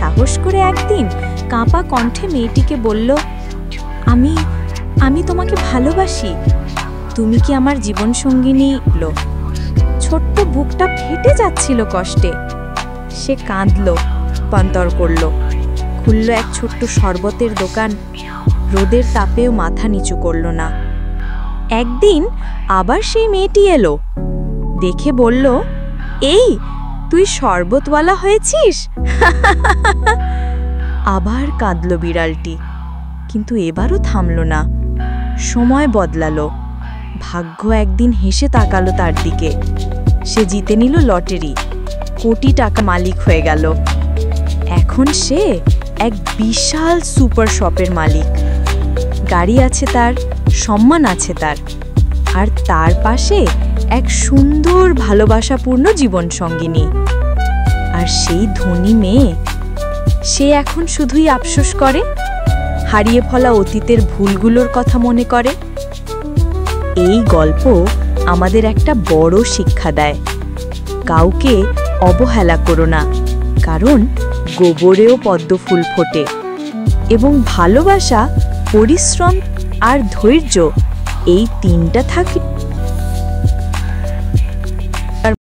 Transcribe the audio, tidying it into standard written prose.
সাহস করে একদিন কাঁপা কণ্ঠে মেয়েটিকে বলল, আমি আমি তোমাকে ভালোবাসি, তুমি কি আমার জীবনসঙ্গিনী? ছোট্ট বুকটা ফেটে যাচ্ছিল কষ্টে। সে কাঁদল, পান্তর করল, খুলল এক ছোট্ট শরবতের দোকান। রোদের তাপেও মাথা নিচু করল না। একদিন আবার সেই মেয়েটি এলো, দেখে বলল, এই তুই শরবতওয়ালা হয়েছিস? আবার কাঁদল বিড়ালটি, কিন্তু এবারও থামল না। সময় বদলালো, ভাগ্য একদিন হেসে তাকালো তার দিকে। সে জিতে নিল লটারি, কোটি টাকা মালিক হয়ে গেল। এখন সে এক বিশাল সুপার শপের মালিক। গাড়ি আছে তার, সম্মান আছে তার, আর তার পাশে এক সুন্দর ভালোবাসাপূর্ণ জীবনসঙ্গিনী। আর সেই ধনী মেয়ে, সে এখন শুধুই আফসোস করে, হারিয়ে ফেলা অতীতের ভুলগুলোর কথা মনে করে। এই গল্প আমাদের একটা বড় শিক্ষা দেয়, কাউকে অবহেলা করো না, কারণ গোবরেও পদ্ম ফুল ফোটে। এবং ভালোবাসা, পরিশ্রম আর ধৈর্য, এই তিনটা থাকলে